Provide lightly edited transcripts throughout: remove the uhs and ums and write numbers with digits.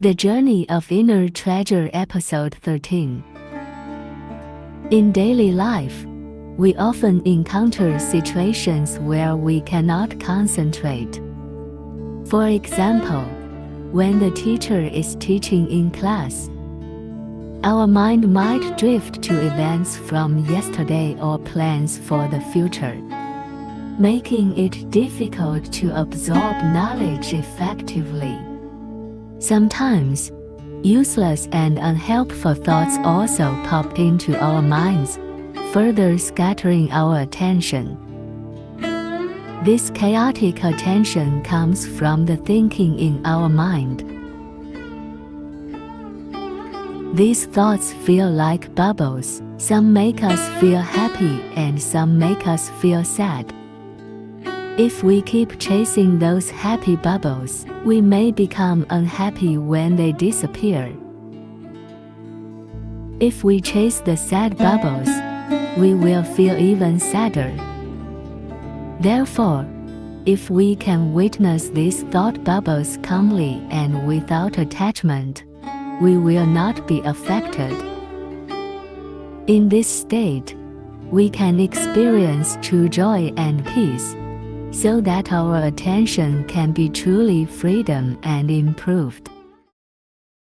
The Journey of Inner Treasure, Episode 13. In daily life, we often encounter situations where we cannot concentrate. For example, when the teacher is teaching in class, our mind might drift to events from yesterday or plans for the future, making it difficult to absorb knowledge effectively. Sometimes, useless and unhelpful thoughts also pop into our minds, further scattering our attention. This chaotic attention comes from the thinking in our mind. These thoughts feel like bubbles. Some make us feel happy and some make us feel sad. If we keep chasing those happy bubbles, we may become unhappy when they disappear. If we chase the sad bubbles, we will feel even sadder. Therefore, if we can witness these thought bubbles calmly and without attachment, we will not be affected. In this state, we can experience true joy and peace, so that our attention can be truly freedom and improved.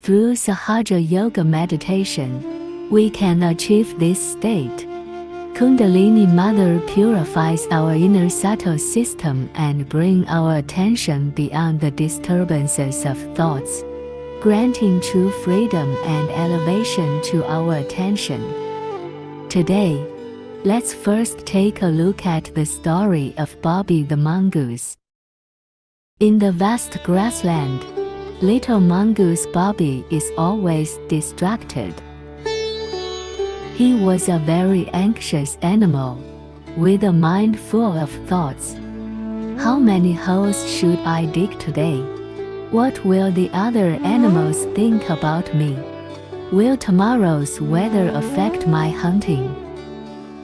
Through Sahaja Yoga meditation, we can achieve this state. Kundalini Mother purifies our inner subtle system and bring our attention beyond the disturbances of thoughts, granting true freedom and elevation to our attention. Today, let's first take a look at the story of Bobby the mongoose. In the vast grassland, little mongoose Bobby is always distracted. He was a very anxious animal, with a mind full of thoughts. How many holes should I dig today? What will the other animals think about me? Will tomorrow's weather affect my hunting?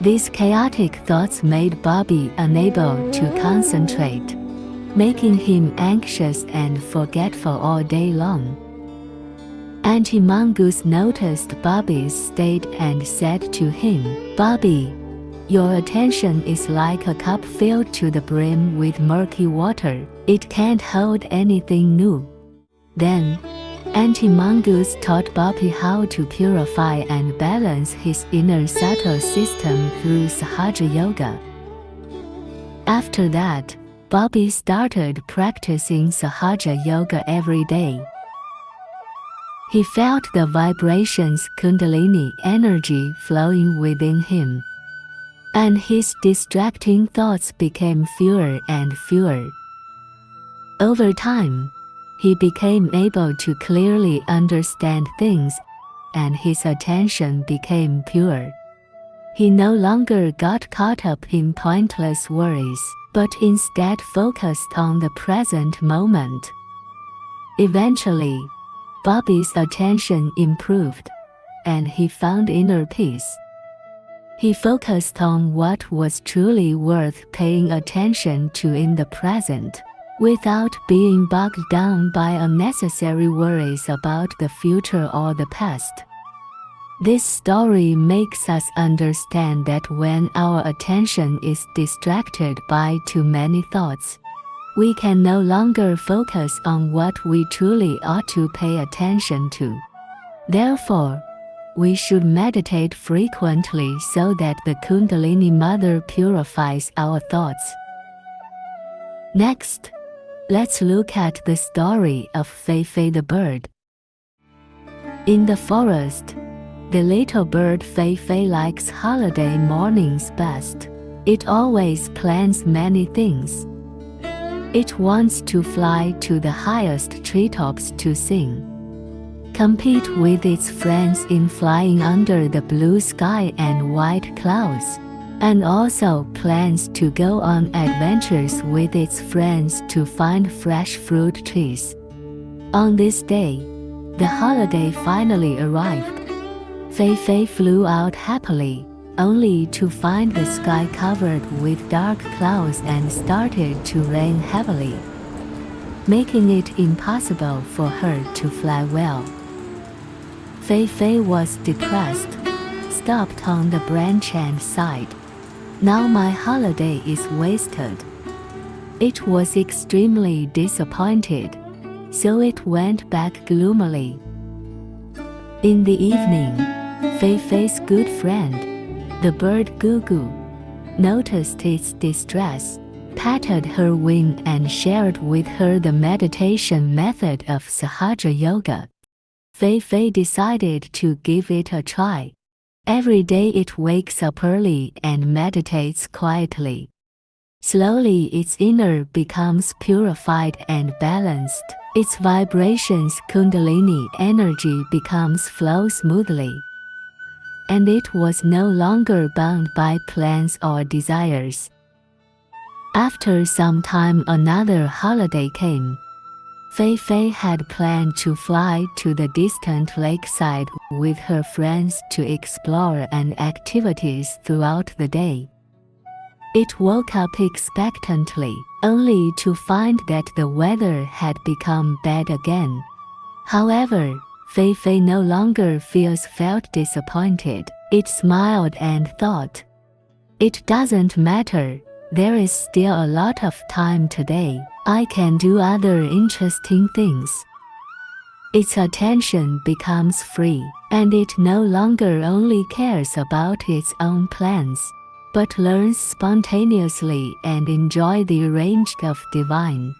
These chaotic thoughts made Bobby unable to concentrate, making him anxious and forgetful all day long. Auntie Mongoose noticed Bobby's state and said to him, "Bobby, your attention is like a cup filled to the brim with murky water. It can't hold anything new." Then, Auntie Mongoose taught Bobby how to purify and balance his inner subtle system through Sahaja Yoga. After that, Bobby started practicing Sahaja Yoga every day. He felt the vibrations Kundalini energy flowing within him, and his distracting thoughts became fewer and fewer. Over time, he became able to clearly understand things, and his attention became pure. He no longer got caught up in pointless worries, but instead focused on the present moment. Eventually, Bobby's attention improved, and he found inner peace. He focused on what was truly worth paying attention to in the present, without being bogged down by unnecessary worries about the future or the past. This story makes us understand that when our attention is distracted by too many thoughts, we can no longer focus on what we truly ought to pay attention to. Therefore, we should meditate frequently so that the Kundalini Mother purifies our thoughts. Next, let's look at the story of Fei Fei the bird. In the forest, the little bird Fei Fei likes holiday mornings best. It always plans many things. It wants to fly to the highest treetops to sing, compete with its friends in flying under the blue sky and white clouds, and also plans to go on adventures with its friends to find fresh fruit trees. On this day, the holiday finally arrived. Fei Fei flew out happily, only to find the sky covered with dark clouds and started to rain heavily. making it impossible for her to fly well. Fei Fei was depressed, stopped on the branch and sighed. Now my holiday is wasted. It was extremely disappointed, so it went back gloomily. In the evening, Fei Fei's good friend, the bird Gugu, noticed its distress, patted her wing and shared with her the meditation method of Sahaja Yoga. Fei Fei decided to give it a try. Every day it wakes up early and meditates quietly. Slowly its inner becomes purified and balanced. Its vibrations Kundalini energy becomes flow smoothly. And it was no longer bound by plans or desires. After some time another holiday came. Fei Fei had planned to fly to the distant lakeside with her friends to explore and activities throughout the day. It woke up expectantly, only to find that the weather had become bad again. However, Fei Fei no longer felt disappointed. It smiled and thought, "It doesn't matter, there is still a lot of time today. I can do other interesting things." Its attention becomes free, and it no longer only cares about its own plans, but learns spontaneously and enjoy the range of divine.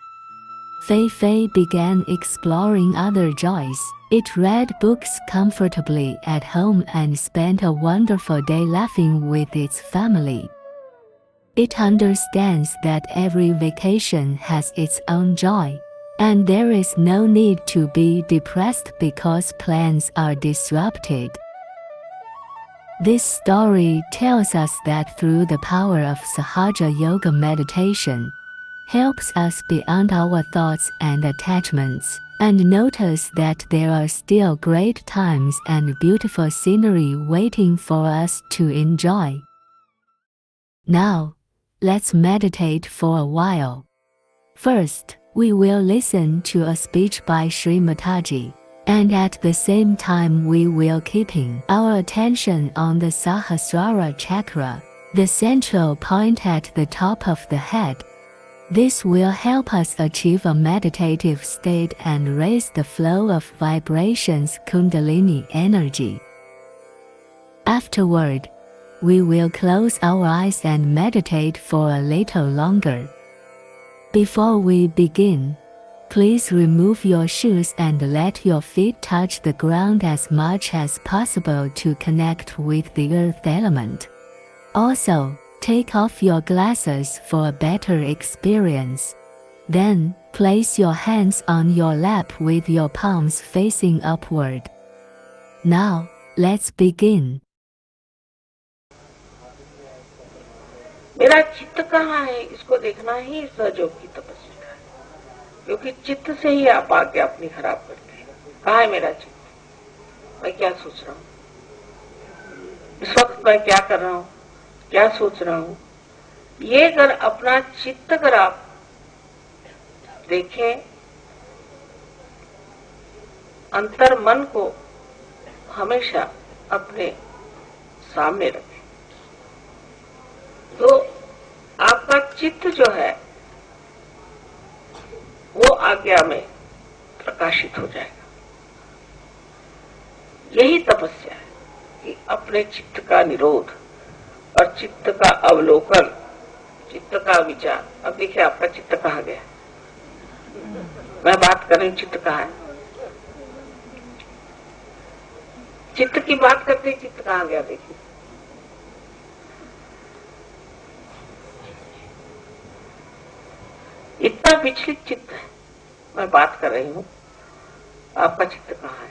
Fei Fei began exploring other joys. It read books comfortably at home and spent a wonderful day laughing with its family. It understands that every vacation has its own joy, and there is no need to be depressed because plans are disrupted. This story tells us that through the power of Sahaja Yoga meditation, helps us beyond our thoughts and attachments, and notice that there are still great times and beautiful scenery waiting for us to enjoy. Now, let's meditate for a while. First, we will listen to a speech by Shri Mataji, and at the same time we will keeping our attention on the Sahasrara chakra, the central point at the top of the head. This will help us achieve a meditative state and raise the flow of vibrations Kundalini energy. Afterward, we will close our eyes and meditate for a little longer. Before we begin, please remove your shoes and let your feet touch the ground as much as possible to connect with the earth element. Also, take off your glasses for a better experience. Then, place your hands on your lap with your palms facing upward. Now, let's begin. मेरा चित्त कहाँ है, इसको देखना ही सहयोग की तपस्या है, क्योंकि चित्त से ही आप आगे अपनी खराब करते हैं। कहाँ है मेरा चित्त? मैं क्या सोच रहा हूँ, इस वक्त मैं क्या कर रहा हूँ, क्या सोच रहा हूँ? ये अगर अपना चित्त अगर आप देखें, अंतर मन को हमेशा अपने सामने रखें, तो आपका चित्त जो है वो आज्ञा में प्रकाशित हो जाएगा। यही तपस्या है कि अपने चित्त का निरोध और चित्त का अवलोकन, चित्त का विचार। अब देखिए आपका चित्त कहाँ गया। मैं बात कर रही हूँ, चित्त कहाँ है? चित्त की बात करते ही चित्त कहाँ गया? देखिए, इतना विचलित चित्त है। मैं बात कर रही हूँ, आपका चित्त कहाँ है?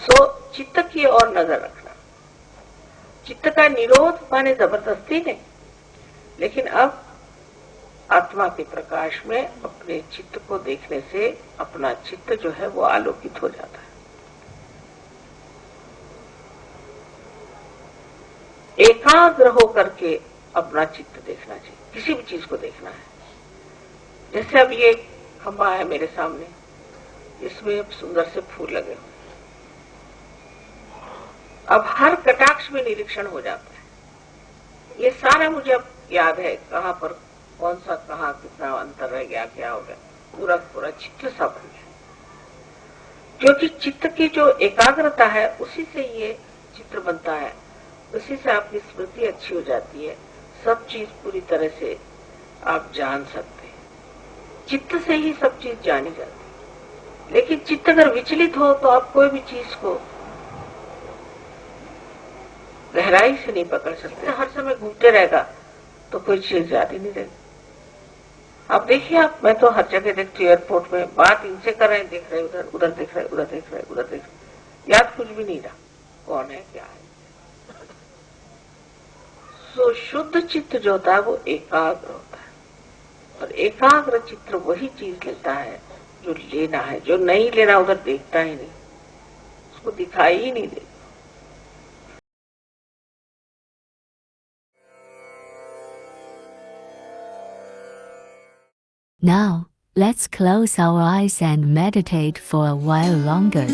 सो चित्त की ओर नजर रखना। चित्त का निरोध माने जबरदस्ती नहीं, लेकिन अब आत्मा के प्रकाश में अपने चित्त को देखने से अपना चित्त जो है वो आलोकित हो जाता है। एकाग्र होकर के अपना चित्त देखना चाहिए। किसी भी चीज को देखना है जैसे अब ये खंबा है मेरे सामने, इसमें सुंदर से फूल लगे हुए, अब हर कटाक्ष में निरीक्षण हो जाता है। ये सारा मुझे अब याद है, कहाँ पर कौन सा, कहाँ कितना अंतर रह गया, क्या हो गया, पूरा पूरा चित्र सा बन गया। क्योंकि चित्त की जो एकाग्रता है उसी से ये चित्र बनता है, उसी से आपकी स्मृति अच्छी हो जाती है, सब चीज पूरी तरह से आप जान सकते हैं। चित्त से ही सब चीज जानी जाती है। लेकिन चित्त अगर विचलित हो तो आप कोई भी चीज को गहराई से नहीं पकड़ सकते। हर समय घूमते रहेगा तो कोई चीज याद ही नहीं रहेगी। आप देखिए, आप, मैं तो हर जगह देखती हूँ, एयरपोर्ट में बात इनसे कर रहे हैं, देख रहे उधर, उधर देख रहे, उधर देख रहे, उधर देख रहे, याद कुछ भी नहीं रहा कौन है क्या है। तो शुद्ध चित्त जो होता है वो एकाग्र होता है, और एकाग्र चित्त वही चीज लेता है जो लेना है। जो नहीं लेना उधर देखता ही नहीं, उसको दिखाई ही नहीं देता। Now, let's close our eyes and meditate for a while longer.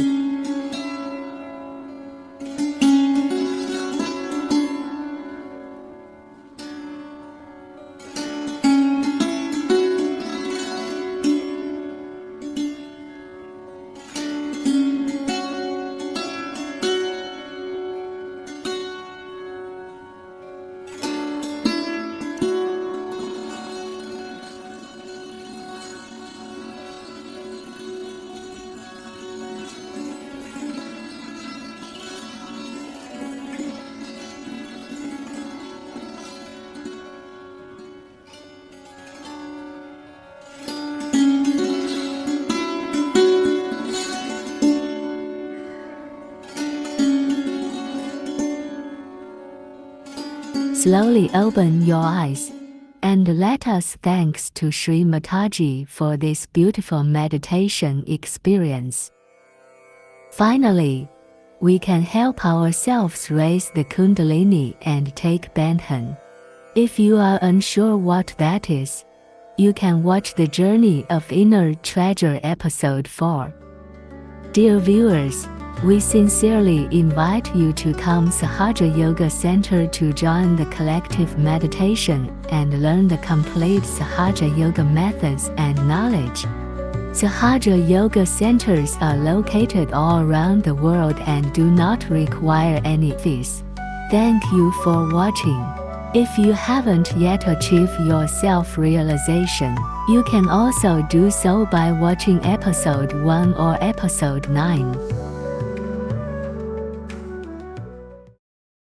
Slowly open your eyes and let us thanks to Shri Mataji for this beautiful meditation experience. Finally, we can help ourselves raise the Kundalini and take Bandhan. If you are unsure what that is, you can watch the Journey of Inner Treasure episode 4. Dear viewers, we sincerely invite you to come Sahaja Yoga Center to join the collective meditation and learn the complete Sahaja Yoga methods and knowledge. Sahaja Yoga centers are located all around the world and do not require any fees. Thank you for watching. If you haven't yet achieved your self-realization, you can also do so by watching episode 1 or episode 9.